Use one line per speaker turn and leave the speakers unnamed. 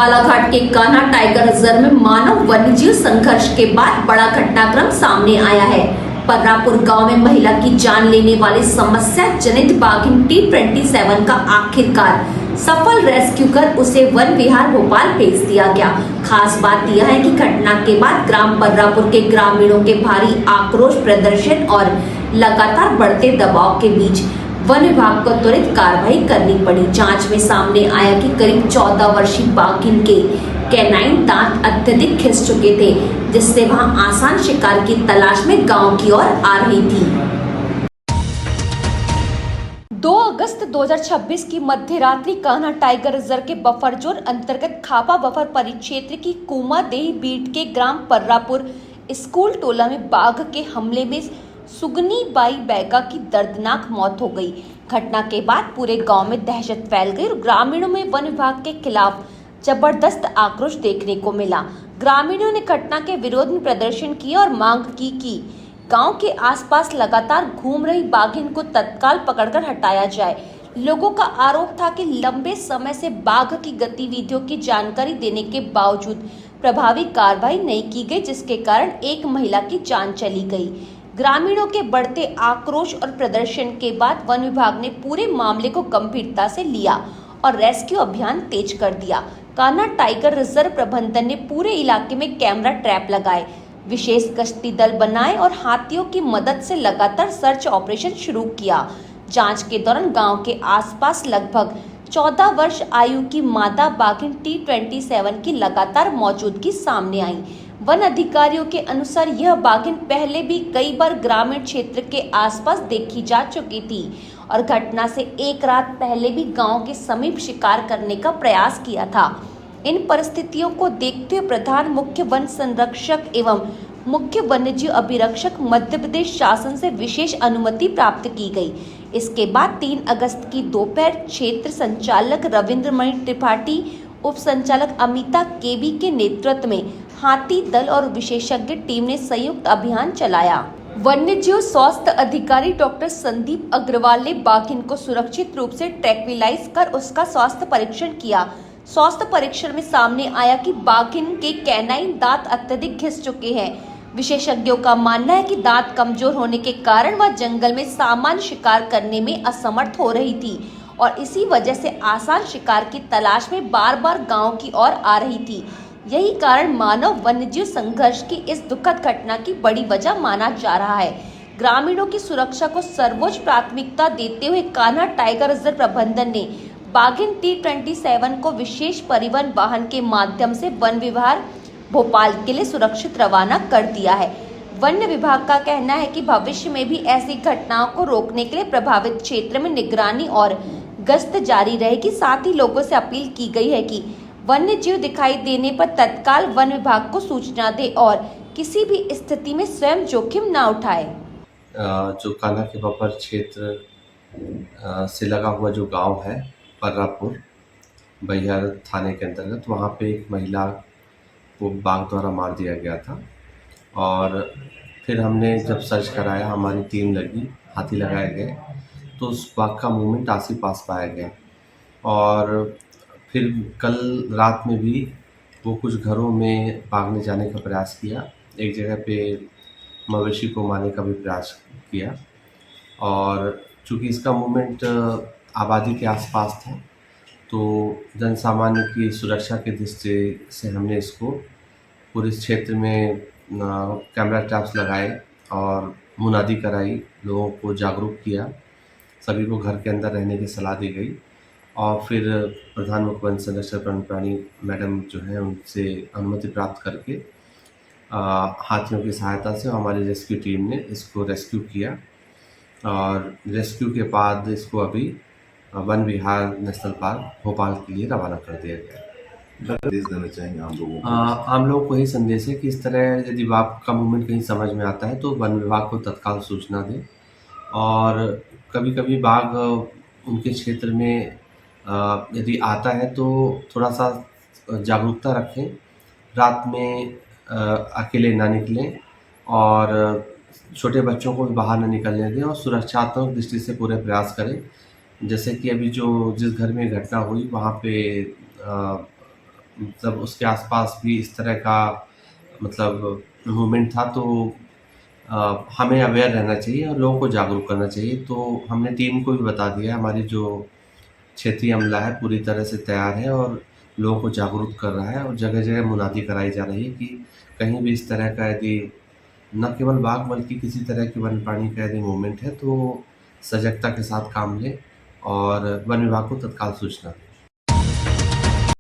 बालाघाट के Kanha tiger reserve में मानव वन्यजीव संघर्ष के बाद बड़ा घटनाक्रम सामने आया है। पर्रापुर गांव में महिला की जान लेने वाली समस्या जनित बाघिन T27 का आखिरकार सफल रेस्क्यू कर उसे वन विहार भोपाल भेज दिया गया। खास बात यह है कि घटना के बाद ग्राम पर्रापुर के ग्रामीणों के भारी आक्रोश प्रदर्शन और लगातार बढ़ते दबाव के बीच वन विभाग को त्वरित कार्रवाई करनी पड़ी। जांच में सामने आया कि करीब 14 वर्षीय बाघिन के कैनाइन दांत अत्यधिक घिस चुके थे, जिससे वहां आसान शिकार की तलाश में गांव की ओर आ रही थी। 2 अगस्त 2026 की मध्य रात्रि कान्हा टाइगर रिजर्व के बफर जोन अंतर्गत खापा बफर परिक्षेत्र की कुमादेही बीट के ग्राम पर्रापुर स्कूल टोला में बाघ के हमले में सुगनी बाई बैगा की दर्दनाक मौत हो गई। घटना के बाद पूरे गांव में दहशत फैल गई और ग्रामीणों में वन विभाग के खिलाफ जबरदस्त आक्रोश देखने को मिला। ग्रामीणों ने घटना के विरोध में प्रदर्शन किया और मांग की कि गांव के आसपास लगातार घूम रही बाघिन को तत्काल पकड़कर हटाया जाए। लोगों का आरोप था कि लंबे समय से बाघ की गतिविधियों की जानकारी देने के बावजूद प्रभावी कार्रवाई नहीं की गई, जिसके कारण एक महिला की जान चली गई। ग्रामीणों के बढ़ते आक्रोश और प्रदर्शन के बाद वन विभाग ने पूरे मामले को गंभीरता से लिया और रेस्क्यू अभियान तेज कर दिया। कान्हा टाइगर रिजर्व प्रबंधन ने पूरे इलाके में कैमरा ट्रैप लगाए, विशेष गश्ती दल बनाए और हाथियों की मदद से लगातार सर्च ऑपरेशन शुरू किया। जांच के दौरान गांव के आसपास लगभग 14 वर्ष आयु की मादा बाघिन T27 की लगातार मौजूदगी सामने आई। वन अधिकारियों के अनुसार यह बाघिन पहले भी कई बार ग्रामीण क्षेत्र के आसपास देखी जा चुकी थी और घटना से एक रात पहले भी गांव के समीप शिकार करने का प्रयास किया था। इन परिस्थितियों को देखते हुए प्रधान मुख्य वन संरक्षक एवं मुख्य वन्यजीव अभिरक्षक मध्य प्रदेश शासन से विशेष अनुमति प्राप्त की गई। इसके बाद 3 अगस्त की दोपहर क्षेत्र संचालक रविंद्रमणि त्रिपाठी, उप संचालक अमिता केबी के नेतृत्व में हाथी दल और विशेषज्ञ टीम ने संयुक्त अभियान चलाया। वन्यजीव स्वास्थ्य अधिकारी डॉक्टर संदीप अग्रवाल ने बाघिन को सुरक्षित रूप से ट्रैंक्विलाइज कर उसका स्वास्थ्य परीक्षण किया। स्वास्थ्य परीक्षण में सामने आया कि बाघिन के कैनाइन दांत अत्यधिक घिस चुके हैं। विशेषज्ञों का मानना है कि दांत कमजोर होने के कारण वह जंगल में सामान्य शिकार करने में असमर्थ हो रही थी और इसी वजह से आसान शिकार की तलाश में बार बार गांव की ओर आ रही थी। यही कारण मानव वन्यजीव संघर्ष की इस दुखद घटना की बड़ी वजह माना जा रहा है। ग्रामीणों की सुरक्षा को सर्वोच्च प्राथमिकता देते हुए कान्हा टाइगर रिजर्व प्रबंधन ने बाघिन T27 को विशेष परिवहन वाहन के माध्यम से वन विहार भोपाल के लिए सुरक्षित रवाना कर दिया है। वन्य विभाग का कहना है कि भविष्य में भी ऐसी घटनाओं को रोकने के लिए प्रभावित क्षेत्र में निगरानी और गश्त जारी रहेगी। साथ ही लोगों से अपील की गई है कि वन्य जीव दिखाई देने पर तत्काल वन विभाग को सूचना दे और किसी भी स्थिति में स्वयं जोखिम न उठाए।
जो कान्हा के बफर क्षेत्र से लगा हुआ जो गांव है पर्रापुर बैहर थाने के अंतर्गत, वहां पे एक महिला को बाघ द्वारा मार दिया गया था और फिर हमने जब सर्च कराया, हमारी टीम लगी, हाथी लगाए गए तो उस बाघ का मूवमेंट आस पास पाया गया। और फिर कल रात में भी वो कुछ घरों में भागने जाने का प्रयास किया, एक जगह पे मवेशी को मारने का भी प्रयास किया और चूँकि इसका मूवमेंट आबादी के आसपास था तो जनसामान्य की सुरक्षा की दृष्टि से हमने इसको पूरे क्षेत्र में कैमरा ट्रैप्स लगाए और मुनादी कराई, लोगों को जागरूक किया, सभी को घर के अंदर रहने की सलाह दी गई और फिर प्रधान मुख्य वन संरक्षक प्राणी मैडम जो है उनसे अनुमति प्राप्त करके हाथियों की सहायता से हमारी रेस्क्यू टीम ने इसको रेस्क्यू किया और रेस्क्यू के बाद इसको अभी वन विहार नेशनल पार्क भोपाल के लिए रवाना कर दिया गया।
संदेश देना चाहेंगे
आम लोगों को यही संदेश है कि इस तरह यदि बाघ का मूवमेंट कहीं समझ में आता है तो वन विभाग को तत्काल सूचना दें और कभी कभी बाघ उनके क्षेत्र में यदि आता है तो थोड़ा सा जागरूकता रखें, रात में अकेले ना निकलें और छोटे बच्चों को भी बाहर न निकलने दें और सुरक्षात्मक दृष्टि से पूरे प्रयास करें। जैसे कि अभी जो जिस घर में घटना हुई वहाँ पे मतलब उसके आसपास भी इस तरह का मतलब मूवमेंट था, तो हमें अवेयर रहना चाहिए और लोगों को जागरूक करना चाहिए। तो हमने टीम को भी बता दिया है, हमारी जो क्षेत्रीय अमला है पूरी तरह से तैयार है और लोगों को जागरूक कर रहा है, और जगह-जगह मुनादी कराई जा रही है कि कहीं भी इस तरह का यदि न केवल बाघ बल्कि किसी तरह की वन्य प्राणी का यदि मूवमेंट है तो सजगता के साथ काम लें और वन विभाग को तत्काल सूचना दें।